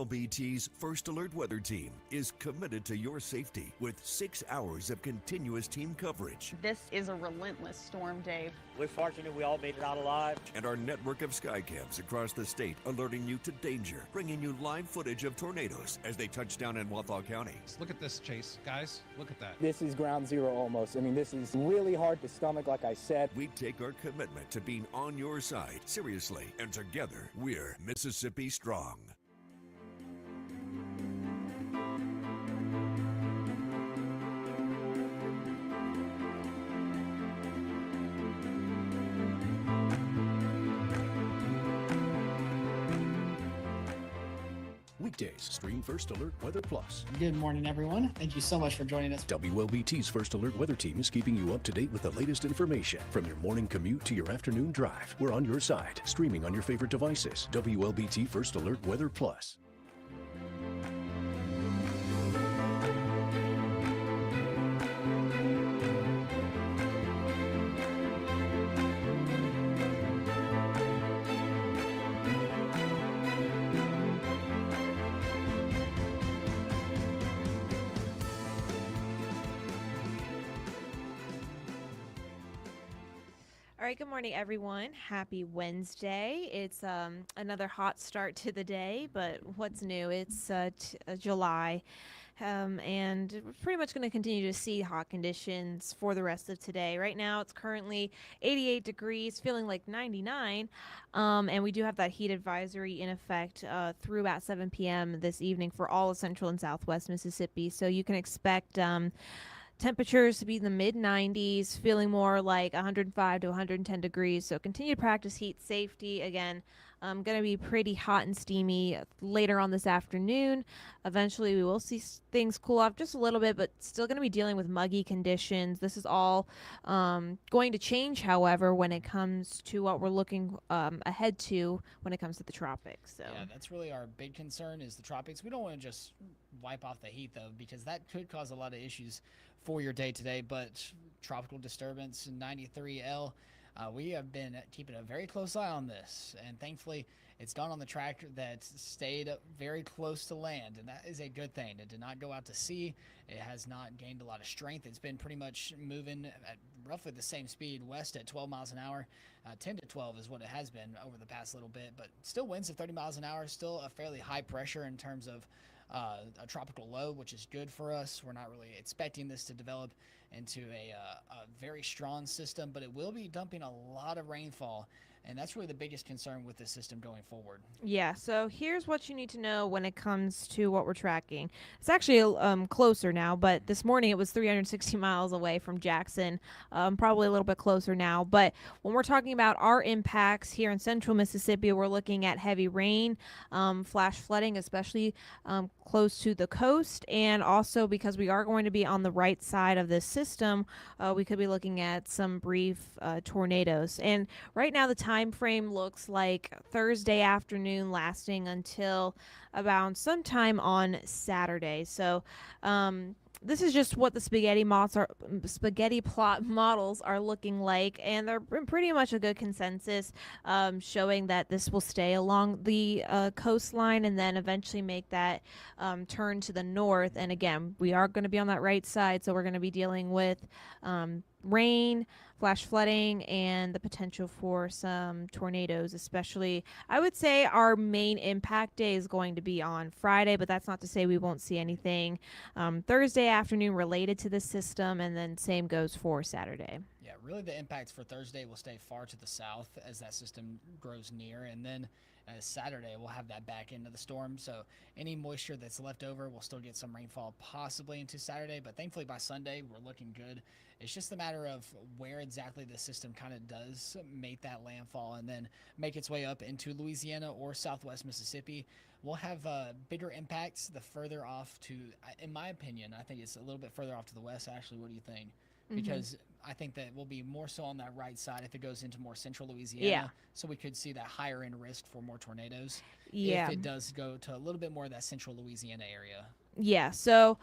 WLBT's First Alert Weather Team is committed to your safety with 6 hours of continuous team coverage. This is a relentless storm, Dave. We're fortunate we all made it out alive. And our network of sky cams across the state alerting you to danger, bringing you live footage of tornadoes as they touch down in Wathau County. Look at this, Chase. Guys, look at that. This is ground zero almost. I mean, this is really hard to stomach, like I said. We take our commitment to being on your side seriously, and together we're Mississippi Strong. Weekdays, stream First Alert Weather Plus. Good morning, everyone. Thank you so much for joining us. WLBT's First Alert Weather Team is keeping you up to date with the latest information. From your morning commute to your afternoon drive, we're on your side, streaming on your favorite devices. WLBT First Alert Weather Plus. All right, good morning, everyone. Happy Wednesday. It's another hot start to the day, but what's new? It's July, and we're pretty much going to continue to see hot conditions for the rest of today. Right now, it's currently 88 degrees, feeling like 99, and we do have that heat advisory in effect through about 7 p.m. this evening for all of central and southwest Mississippi, so you can expect temperatures to be in the mid 90s, feeling more like 105 to 110 degrees. So continue to practice heat safety. Again, going to be pretty hot and steamy later on this afternoon. Eventually, we will see things cool off just a little bit, but still going to be dealing with muggy conditions. This is all going to change, however, when it comes to what we're looking ahead to when it comes to the tropics. So yeah, that's really our big concern is the tropics. We don't want to just wipe off the heat, though, because that could cause a lot of issues for your day today. But tropical disturbance 93L, we have been keeping a very close eye on this, and thankfully it's gone on the track that stayed very close to land, and that is a good thing. It did not go out to sea. It has not gained a lot of strength. It's been pretty much moving at roughly the same speed west at 12 miles an hour. 10 to 12 is what it has been over the past little bit, but still winds of 30 miles an hour, still a fairly high pressure in terms of a tropical low, which is good for us. We're not really expecting this to develop into a very strong system, but it will be dumping a lot of rainfall, and that's really the biggest concern with this system going forward. yeah, so here's what you need to know when it comes to what we're tracking. It's actually closer now, but this morning it was 360 miles away from Jackson, probably a little bit closer now. But when we're talking about our impacts here in central Mississippi, we're looking at heavy rain, flash flooding, especially close to the coast, and also because we are going to be on the right side of this system, we could be looking at some brief tornadoes. And right now the time frame looks like Thursday afternoon, lasting until about sometime on Saturday. So this is just what the spaghetti plot models are looking like, and they're pretty much a good consensus, showing that this will stay along the coastline and then eventually make that turn to the north. And again, we are going to be on that right side, so we're going to be dealing with rain, flash flooding, and the potential for some tornadoes, especially. I would say our main impact day is going to be on Friday, but that's not to say we won't see anything Thursday afternoon related to this system, and then same goes for Saturday. Yeah, really the impacts for Thursday will stay far to the south as that system grows near, and then Saturday we'll have that back end of the storm, so any moisture that's left over will still get some rainfall possibly into Saturday, but thankfully by Sunday we're looking good. It's just a matter of where exactly the system kind of does make that landfall and then make its way up into Louisiana or southwest Mississippi. We'll have bigger impacts the further off to, in my opinion, I think it's a little bit further off to the west. Ashley, what do you think? Because I think that we'll be more so on that right side if it goes into more central Louisiana. Yeah. So we could see that higher end risk for more tornadoes. Yeah. If it does go to a little bit more of that central Louisiana area. Yeah, so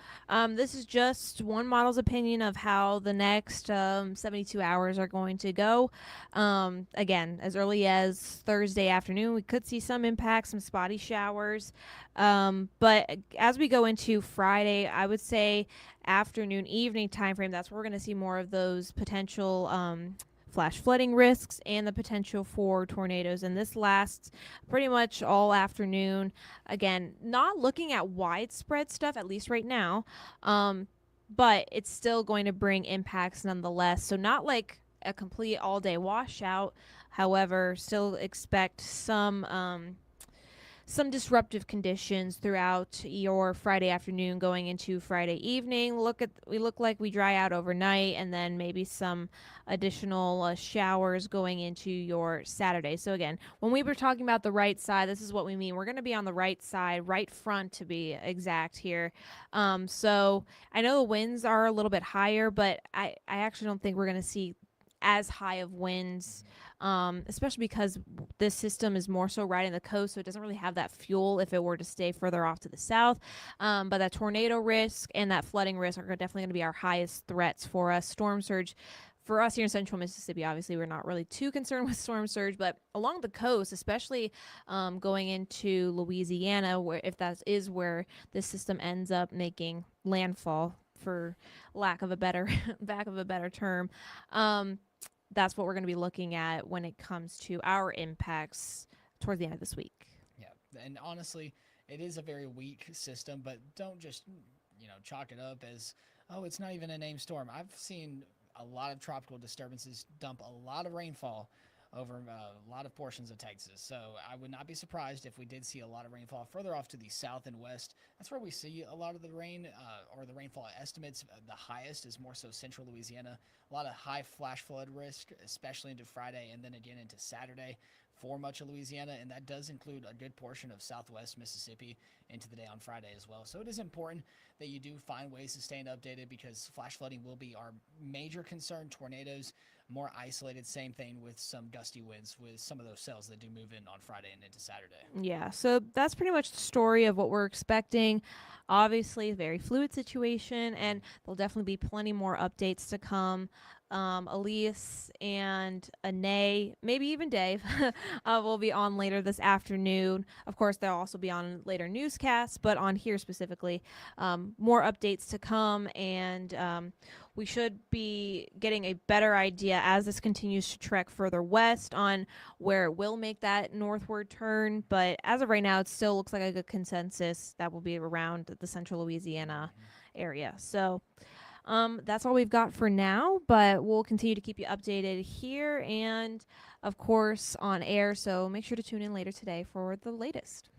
this is just one model's opinion of how the next 72 hours are going to go. Again, as early as Thursday afternoon, we could see some impacts, some spotty showers. But as we go into Friday, I would say afternoon, evening time frame, that's where we're going to see more of those potential flash flooding risks and the potential for tornadoes. And this lasts pretty much all afternoon. Again, not looking at widespread stuff, at least right now, but it's still going to bring impacts nonetheless. So not like a complete all-day washout. However, still expect some disruptive conditions throughout your Friday afternoon going into Friday evening. We look like we dry out overnight, and then maybe some additional showers going into your Saturday. So again, when we were talking about the right side, this is what we mean. We're going to be on the right side, right front to be exact here. So I know the winds are a little bit higher, but I actually don't think we're going to see as high of winds, especially because this system is more so riding the coast, so it doesn't really have that fuel if it were to stay further off to the south. But that tornado risk and that flooding risk are definitely going to be our highest threats for us. Storm surge for us here in central Mississippi, obviously we're not really too concerned with storm surge, but along the coast, especially going into Louisiana, where if that is where this system ends up making landfall, for lack of a better term, that's what we're going to be looking at when it comes to our impacts towards the end of this week. Yeah, and honestly, it is a very weak system, but don't just chalk it up as, oh, it's not even a named storm. I've seen a lot of tropical disturbances dump a lot of rainfall over a lot of portions of Texas. So I would not be surprised if we did see a lot of rainfall further off to the south and west. That's where we see a lot of the rain or the rainfall estimates. The highest is more so central Louisiana. A lot of high flash flood risk, especially into Friday and then again into Saturday for much of Louisiana, and that does include a good portion of southwest Mississippi into the day on Friday as well. So it is important that you do find ways to stay updated, because flash flooding will be our major concern. Tornadoes, more isolated, same thing with some gusty winds with some of those cells that do move in on Friday and into Saturday. Yeah, so that's pretty much the story of what we're expecting. Obviously, a very fluid situation, and there'll definitely be plenty more updates to come. Elise and Anae, maybe even Dave, will be on later this afternoon. Of course, they'll also be on later newscasts, but on here specifically, more updates to come, and we should be getting a better idea as this continues to trek further west on where it will make that northward turn. But as of right now, it still looks like a good consensus that will be around the central Louisiana area. So that's all we've got for now, but we'll continue to keep you updated here and, of course, on air. So make sure to tune in later today for the latest.